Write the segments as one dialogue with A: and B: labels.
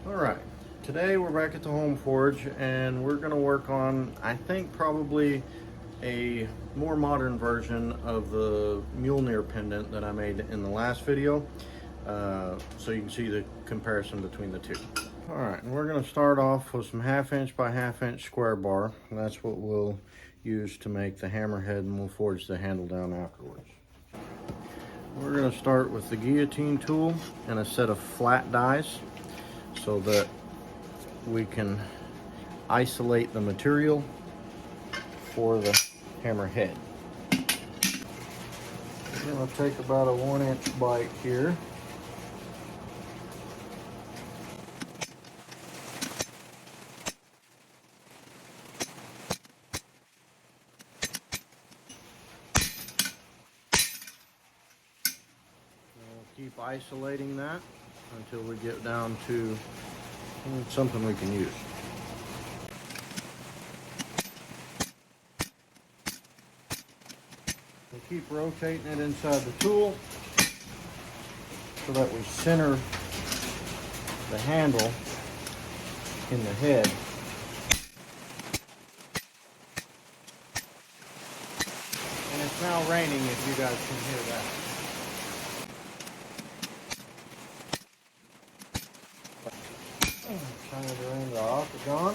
A: Alright, today we're back at the Home Forge and we're going to work on, I think, probably a more modern version of the Mjolnir pendant that I made in the last video, so you can see the comparison between the two. Alright, and we're going to start off with some 1/2 inch by 1/2 inch square bar. And that's what we'll use to make the hammerhead, and we'll forge the handle down afterwards. We're going to start with the guillotine tool and a set of flat dies, so that we can isolate the material for the hammer head. We're going to take about a 1 inch bite here. We'll keep isolating that until we get down to something we can use. We'll keep rotating it inside the tool so that we center the handle in the head. And it's now raining, if you guys can hear that. Kind of around the octagon.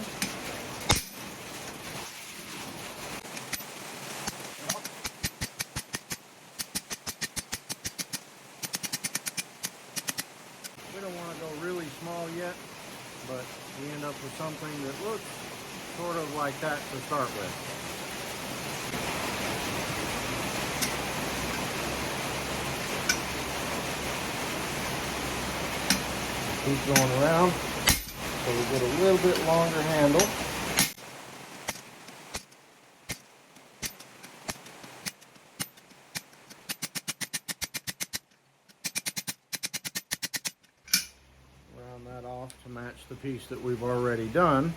A: We don't want to go really small yet, but we end up with something that looks sort of like that to start with. Keep going around. So we get a little bit longer handle. Round that off to match the piece that we've already done.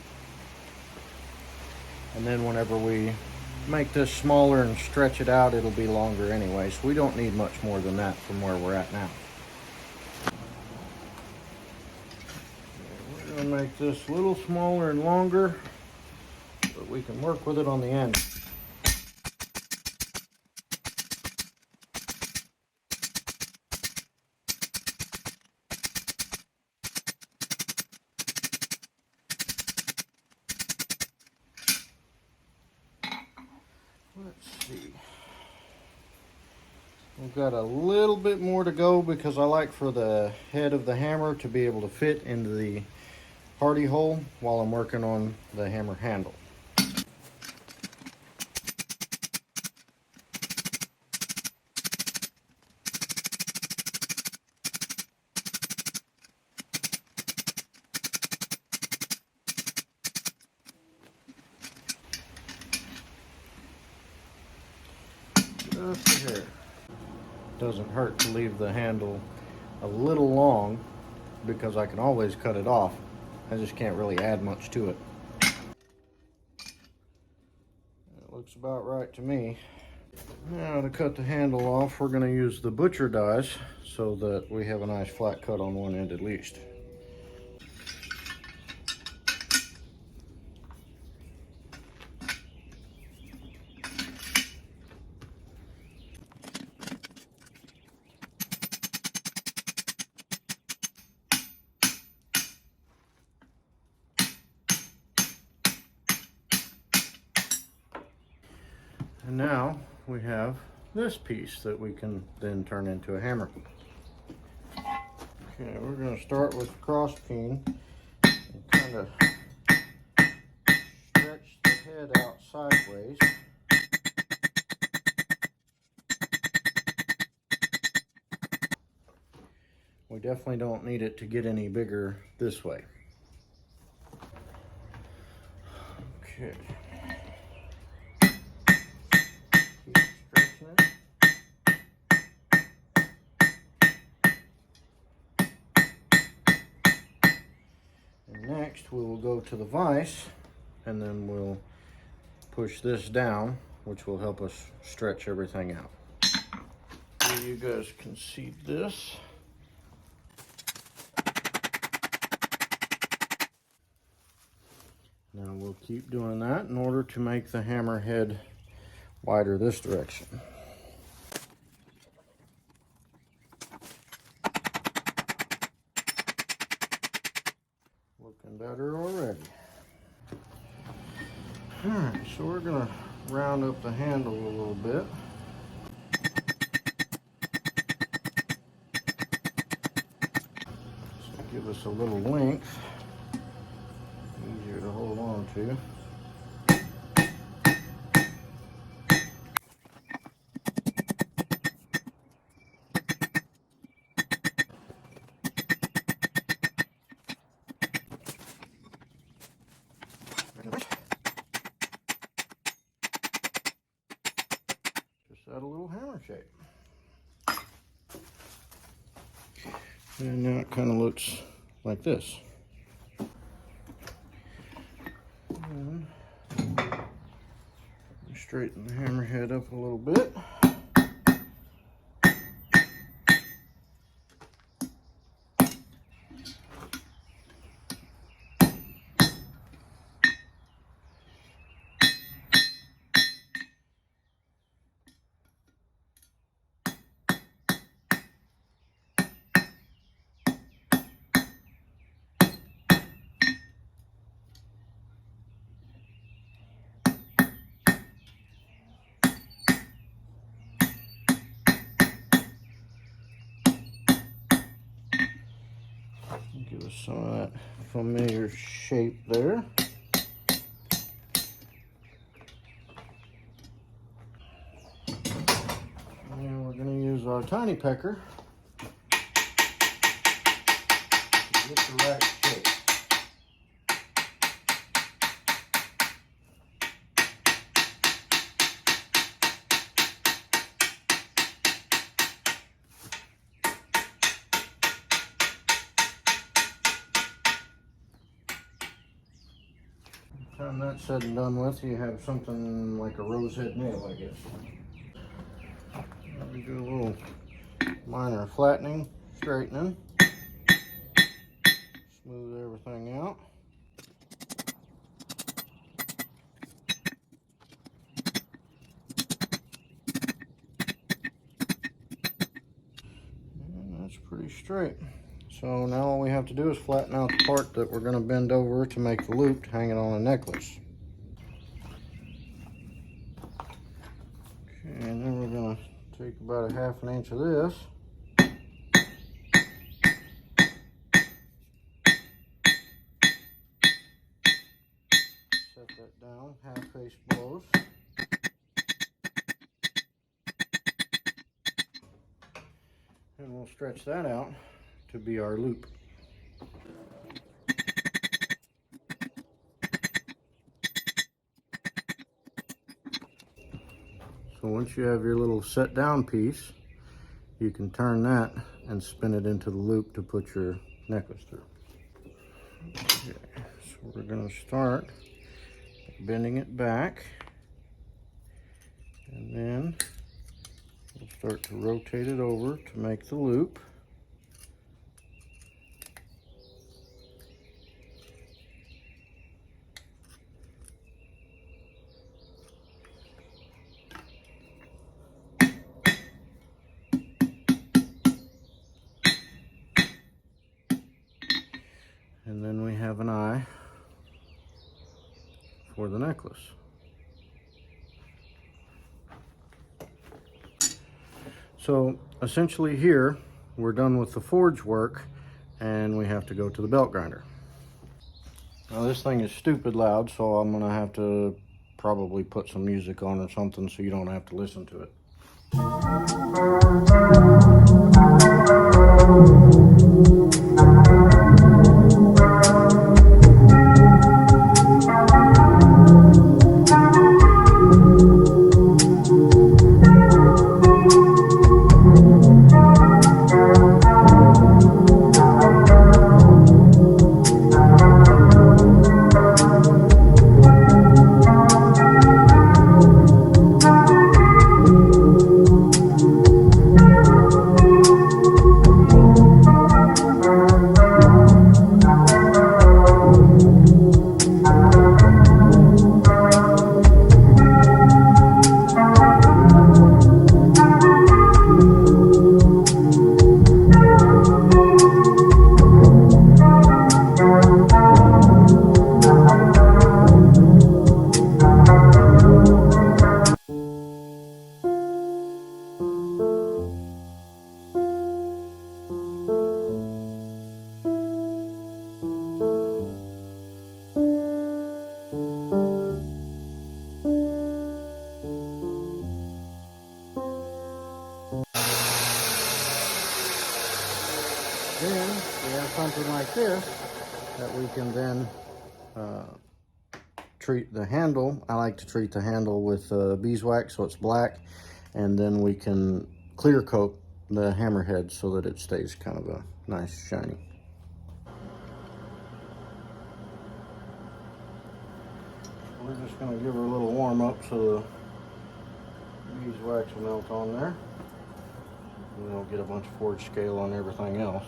A: And then whenever we make this smaller and stretch it out, it'll be longer anyway. So we don't need much more than that from where we're at now. Make this a little smaller and longer, but we can work with it on the end. Let's see. We've got a little bit more to go because I like for the head of the hammer to be able to fit into the hardy hole while I'm working on the hammer handle. Just a hair. Doesn't hurt to leave the handle a little long because I can always cut it off. I just can't really add much to it. It looks about right to me. Now to cut the handle off, we're going to use the butcher dies so that we have a nice flat cut on one end at least. And now we have this piece that we can then turn into a hammer. Okay, we're going to start with the cross peen and kind of stretch the head out sideways. We definitely don't need it to get any bigger this way. Okay. Next we will go to the vise, and then we'll push this down, which will help us stretch everything out. So you guys can see this. Now we'll keep doing that in order to make the hammer head wider this direction. Looking better already. Alright, so we're going to round up the handle a little bit. So give us a little length. Easier to hold on to. Just add a little hammer shape. And now it kind of looks like this. And straighten the hammerhead up a little bit. Give us some of that familiar shape there. And we're going to use our tiny pecker to get the right shape. Time that's said and done with, you have something like a rose head nail, I guess. We do a little minor flattening, straightening, smooth everything out. And that's pretty straight. So now all we have to do is flatten out the part that we're going to bend over to make the loop to hang it on a necklace. Okay, and then we're going to take about a ½ inch of this. Set that down, half-face blows. And we'll stretch that out to be our loop. So once you have your little set down piece, you can turn that and spin it into the loop to put your necklace through. Okay, so we're going to start bending it back, and then we'll start to rotate it over to make the loop. And then we have an eye for the necklace. So essentially here, we're done with the forge work and we have to go to the belt grinder. Now this thing is stupid loud, so I'm gonna have to probably put some music on or something so you don't have to listen to it. that we can then treat the handle. I like to treat the handle with beeswax so it's black, and then we can clear coat the hammerhead so that it stays kind of a nice shiny. We're just going to give her a little warm up so the beeswax will melt on there. And we'll get a bunch of forged scale on everything else.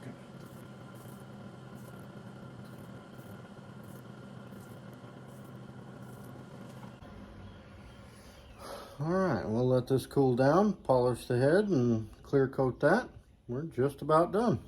A: Okay. Alright, we'll let this cool down, polish the head, and clear coat that. We're just about done.